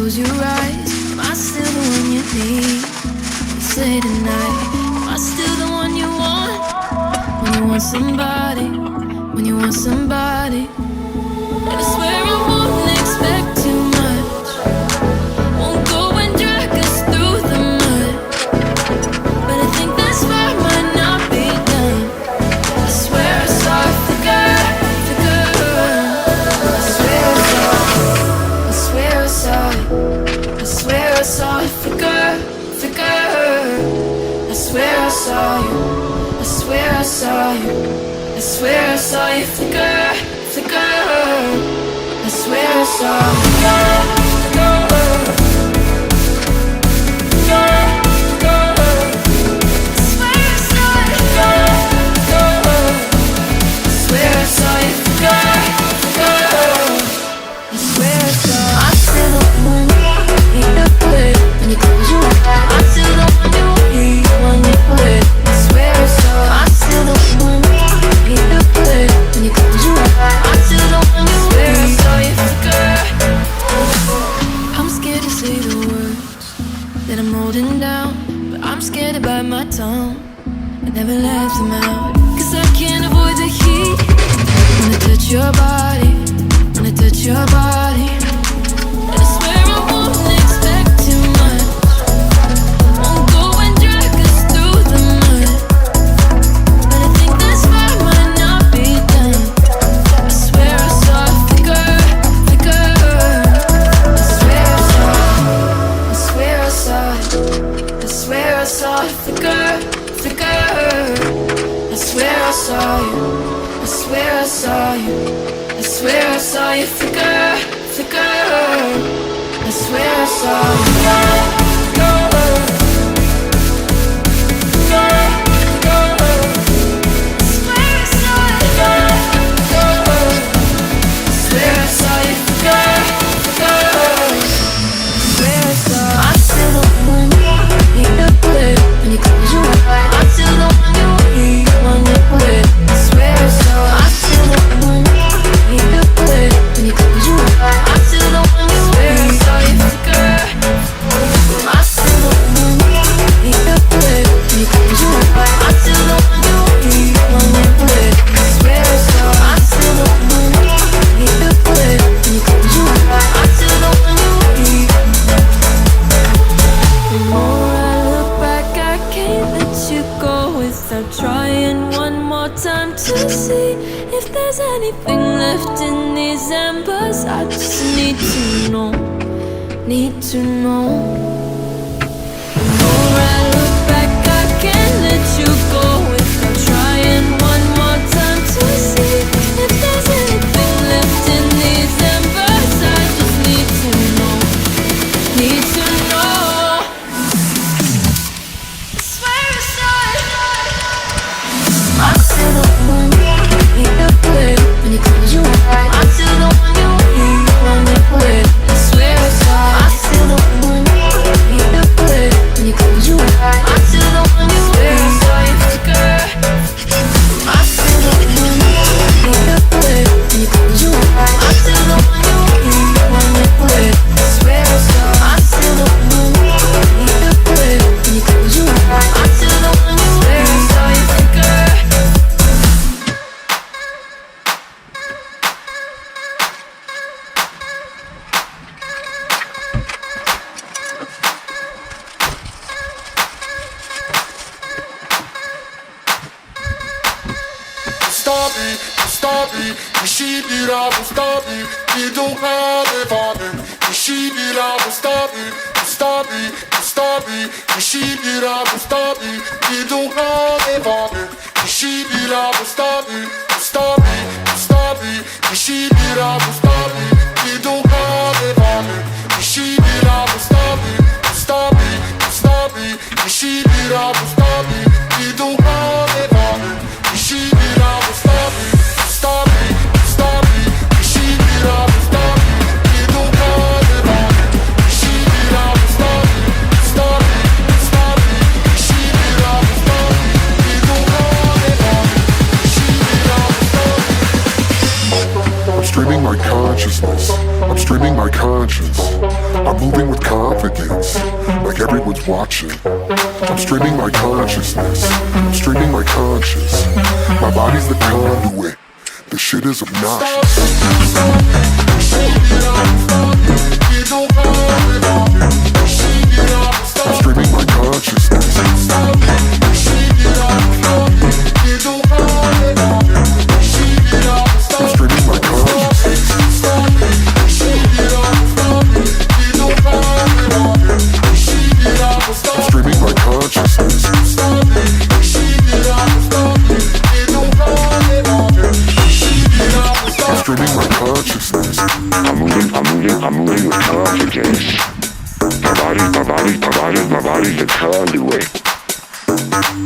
close your eyes, am I still the one you need? You say tonight, am I still the one you want? When you want somebody, when you want somebody. And I swear I won't expect too much, won't go and drag us through the mud, but I think that's where I might not be done. I swear I saw a figure. I swear I saw a figure. I swear I saw you. I swear I saw you. I swear I saw you figure. I swear I saw you. I'm streaming my conscience. I'm moving with confidence, like everyone's watching. I'm streaming my consciousness, I'm streaming my conscious. My body's the conduit, the shit is obnoxious. I'm streaming my consciousness. I'm streaming my consciousness. I'm streaming my consciousness. I'm streaming my consciousness. I'm moving with confidence. My body's the conduit.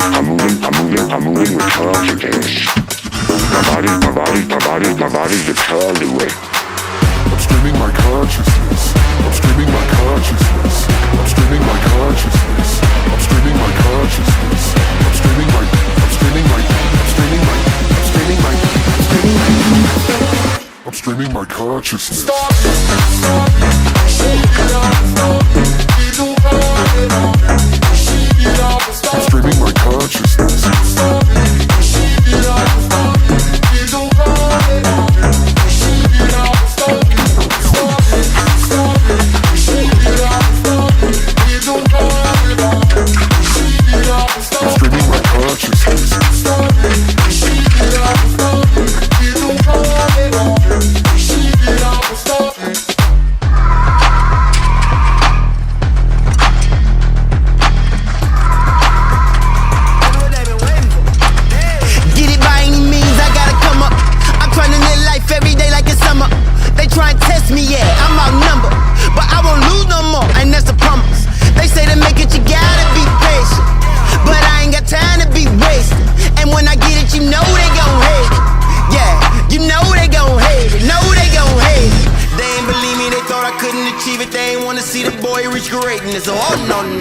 I'm moving with confidence. My body's the conduit. I'm streaming my consciousness. I'm streaming my consciousness. I'm streaming my consciousness. I'm streaming my consciousness. I'm streaming my I'm streaming my consciousness. I'm streaming my consciousness.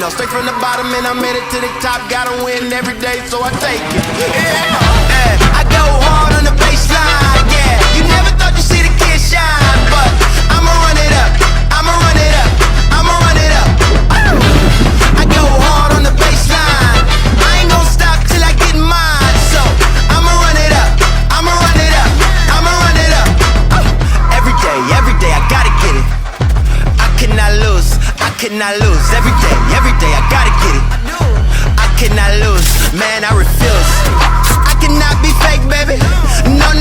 Straight from the bottom and I made it to the top. Gotta win every day, so I take it. Yeah, I go hard on the baseline. Yeah, you never thought you'd see the kid shine, but I'ma run it up. I'ma run it up. I'ma run it up. I go hard on the baseline. I ain't gon' stop till I get mine. So I'ma run it up. I'ma run it up. I'ma run it up. Every day I gotta get it. I cannot lose. I cannot lose. Every day I gotta get it. I cannot lose, man, I refuse. I cannot be fake, baby. No,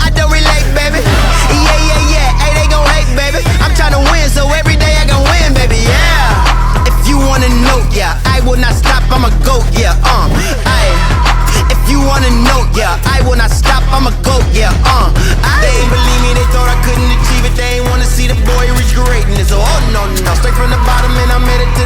I don't relate, baby. Yeah, hey, they gon' hate, baby. I'm tryna win, so every day I gon' win, baby, yeah. If you wanna know, yeah, I will not stop, I'ma go, yeah, aye. If you wanna know, yeah, I will not stop, I'ma go, yeah, They ain't believe me, they thought I couldn't achieve it. They ain't wanna see the boy reach greatness. Oh, no, straight from the bottom and I made it to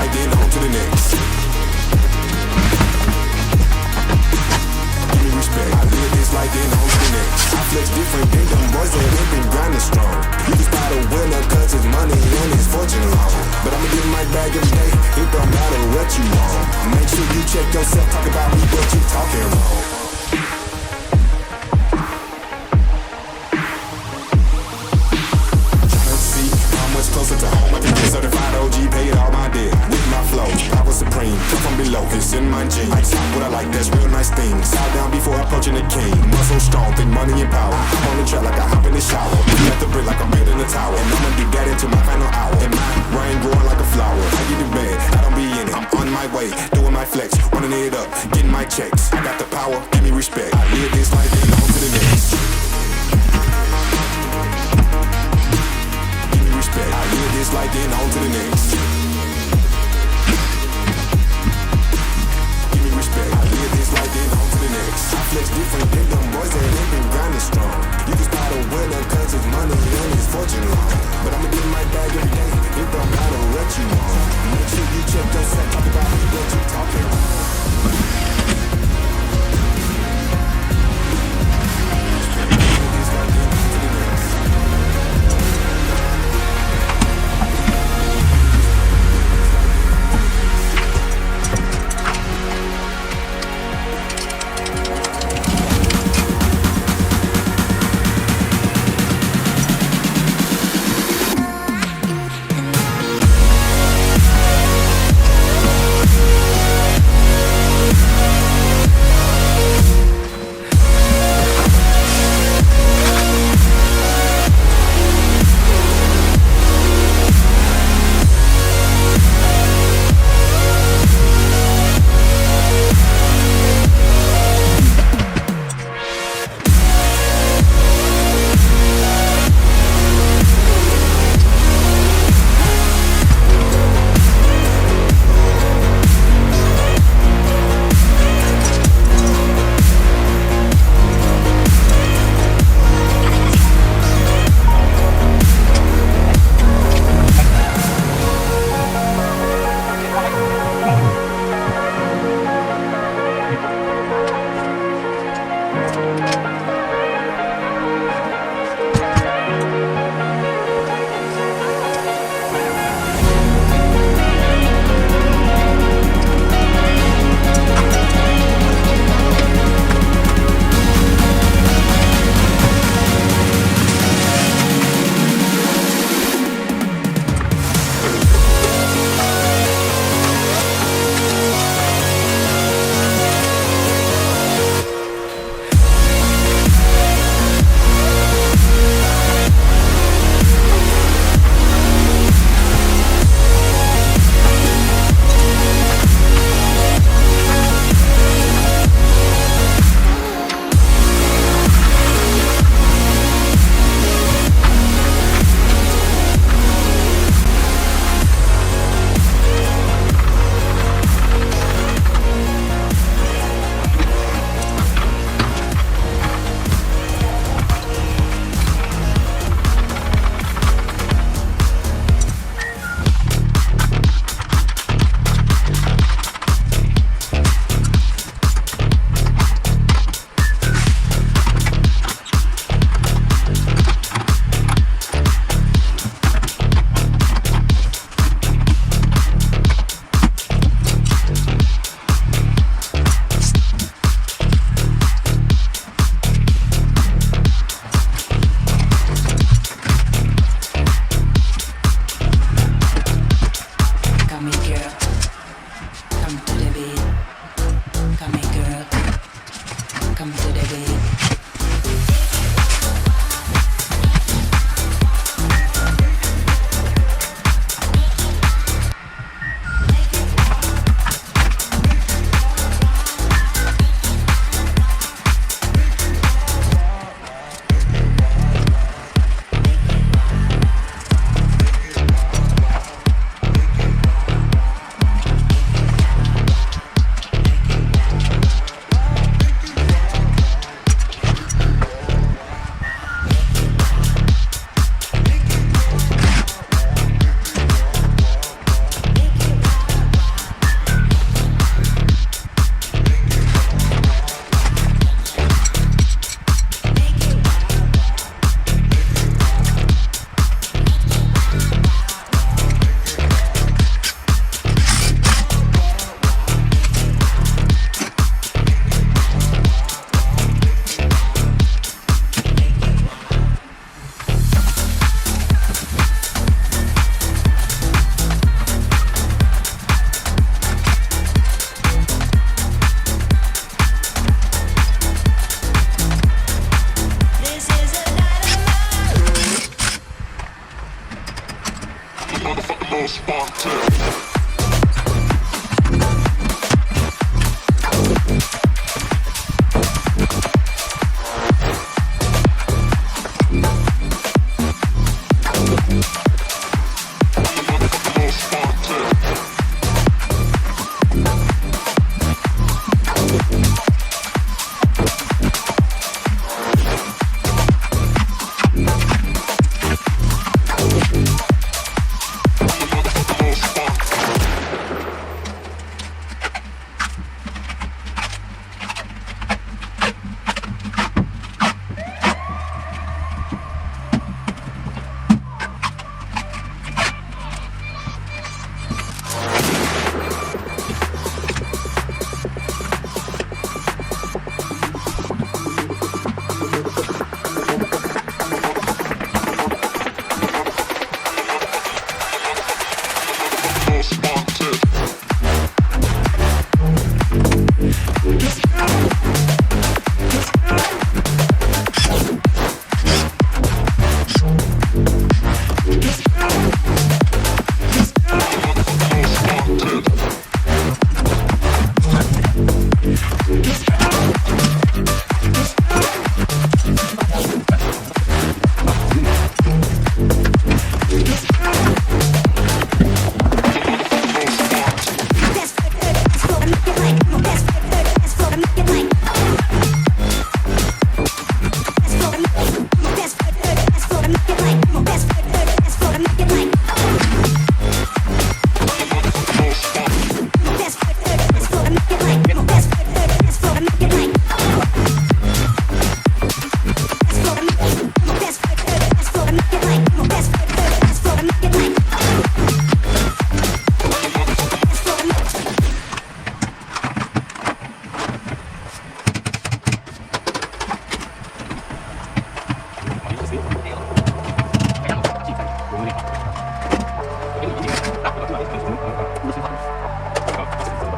like then on to the next. Give me respect. I live this like then on to the next. I flex different than them boys that ain't been grinding strong. You can spot a winner cause his money and his fortune long. But I'ma get my bag every day, it don't matter what you want. Make sure you check yourself, talk about me, what you talking wrong. Closer to home, I can get certified OG, paid all my debt. With my flow, power supreme, come from below, it's in my genes. I talk what I like, that's real nice things. Side down before approaching the king. Muscle strong, think money and power. I'm on the track like I hop in the shower. Let the brick like I'm in the tower. And I'ma do that into my final hour. And my brain growing like a flower. I get in bed, I don't be in it. I'm on my way, doing my flex, running it up, getting my checks. I got the power, give me respect. I live this life and on to the next. I live this like then on to the next. Give me respect. I live this like then on to the next. I flex different than them boys that ain't been grinding strong. You can spot a winner cause his money and his fortune long. But I'ma get my bag every day, it don't matter what you want. Make sure you check yourself, talk about what you talking about.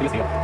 ですよ。